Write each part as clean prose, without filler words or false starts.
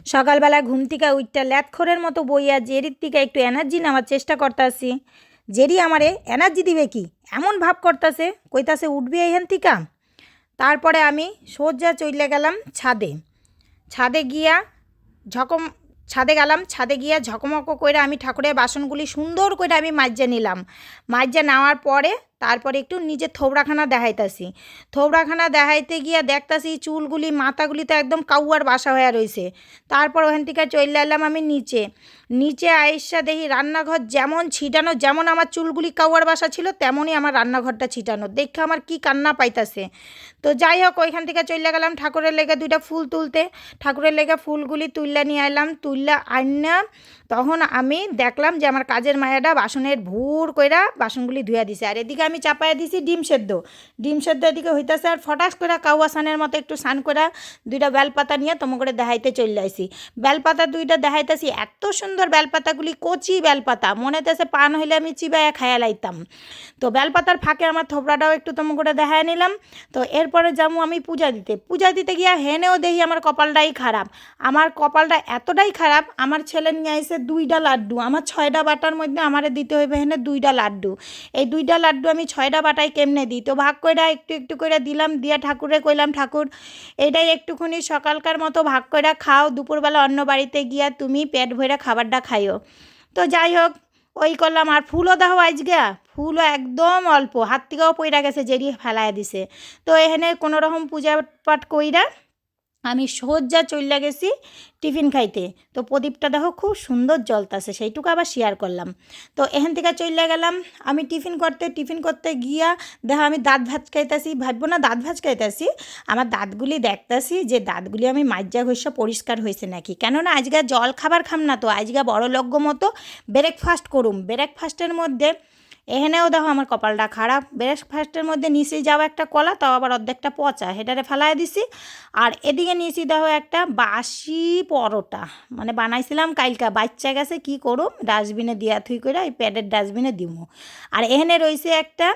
সকালবেলা ঘুম থেকে উইঠটা ল্যাদখোরের মতো বইয়া জেরির থেকে একটু এনার্জি নেওয়ার চেষ্টা করতাছি। জেরি আমারে এনার্জি দিবে কি এমন ভাব করতাছে, কইতাছে উঠবি এইখান থেকে। তারপরে আমি সোজা চইলে গেলাম ছাদে। ছাদে গিয়া ঝকম ছাদে গেলাম, ছাদে গিয়া ঝকমক করে আমি ঠাকুরের বাসনগুলি সুন্দর করে আমি মাজ্জা নিলাম। মাজ্জা নেওয়ার পরে তারপরে একটু নিজের থোবড়াখানা দেখাইতাছি। থোবড়াখানা দেখাইতে গিয়া দেখতাছি চুলগুলি মাথাগুলি তো একদম কাউয়ার বাসা হয়ে রয়েছে। তারপর ওখান থেকে চলে এলাম আমি নিচে। নিচে আইসা দেখি রান্নাঘর যেমন ছিটানো, যেমন আমার চুলগুলি কাউয়ার বাসা ছিল তেমনই আমার রান্নাঘরটা ছিটানো। দেখে আমার কি কান্না পাইতাছে। তো যাই হোক ওইখান থেকে চলে গেলাম ঠাকুরের লেগে দুইটা ফুল তুলতে। ঠাকুরের লেগে ফুলগুলি তুললা নিয়ে এলাম, তুললা আইনা তখন আমি দেখলাম যে আমার কাজের মায়াটা বাসনের ভুর কইরা বাসনগুলি ধুয়া দিছে। আর এদিকে আমি চাপাইয়া দিছি ডিম সেদ্ধ। ডিম সেদ্ধ এদিকে হইতাছে আর ফটাস করে কাউয়া সানের মতো একটু স্নান করে দুইটা বেলপাতা নিয়ে তোমার করে দেখাইতে চলে আইছি। বেলপাতা দুইটা দেখাইতেছি, এত সুন্দর বেলপাতাগুলি, কচি বেলপাতা, মনে হইতেছে পান হইলে আমি চিবাইয়া খাইয়া লাইতাম। তো বেলপাতার ফাঁকে আমার থোবড়াটাও একটু তোমার করে দেখায় নিলাম। তো এরপরে যাবো আমি পূজা দিতে গিয়া হেনেও দেখি আমার কপালটাই খারাপ। আমার কপালটা এতটাই খারাপ, আমার ছেলে নিয়ে আইসে 2টা লাড্ডু। আমার 6টা বাটার মধ্যে আমারে দিতে হইবে হেনে 2টা লাড্ডু। এই 2টা লাড্ডু আমি 6টা বাটায় কেমনে দিই? তো ভাগ কইরা একটু একটু করে দিলাম, দিয়া ঠাকুরে কইলাম, ঠাকুর এইটাই একটুখানি সকালকার মতো ভাগ কইরা খাও, দুপুরবেলা অন্য বাড়িতে গিয়া তুমি পেট ভইরা খাবারটা খাইও। তো যাই হোক ওই করলাম। আর ফুলও দাও আজগা, ফুলও একদম অল্প, হাত থেকেও পইরা গেছে, জেরি ফেলাইয়া দিছে। তো এখানে কোনো রকম পূজা পাঠ কইরা আমি সোজা চইলা গেছি টিফিন খাইতে। তো প্রদীপটা দেখো খুব সুন্দর জ্বলতাছে, সেইটুকু আবার শেয়ার করলাম। তো এখান থেকে চইলা গেলাম আমি টিফিন করতে গিয়া দেখো আমি দাঁত ভাজকাইতাছি, ভাববো না দাঁত ভাজকাইতাছি, আমার দাঁতগুলি দেখতাছি যে দাঁতগুলি আমি মাজ্জা ঘষা পরিষ্কার হয়েছে নাকি। কেননা আজকে জল খাবার খাম না, তো আজকে বড় লগ্য মতো ব্রেকফাস্ট করুম। ব্রেকফাস্টের মধ্যে এখানেও দেখো আমার কপালটা খারাপ। ব্রেকফাস্টের মধ্যে নিচে যাওয়া একটা কলা, তাও আবার অর্ধেকটা পচা, হেটারে ফেলায় দিছি। আর এদিকে নিয়েছি দেখো একটা বাসি পরোটা, মানে বানাইছিলাম কালকা, বাচ্চা গেছে কি করুম, ডাস্টবিনে দিয়া থুই করে এই প্যাডের ডাস্টবিনে দিমু। আর এখানে রয়েছে একটা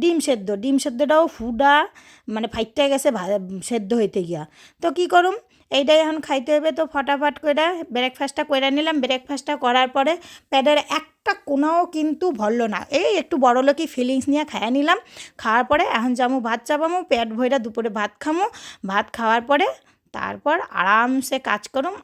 ডিম সেদ্ধ, ডিম সেদ্ধটাও ফুডা মানে ফাইটটা গেছে সেদ্ধ হইতে গিয়া। তো কি করুম, এইটাই এখন খাইতে হবে। তো ফটাফট করে ব্রেকফাস্টটা করে নিলাম। ব্রেকফাস্টটা করার পরে প্যাডের একটা কোনাও কিন্তু ভরল না, এই একটু বড়লোকি ফিলিংস নিয়ে খাইয়া নিলাম। খাওয়ার পরে এখন যাবো ভাত চাপামো, পেট ভইরা দুপুরে ভাত খামো। ভাত খাওয়ার পরে তারপর আরামসে কাজ করুম।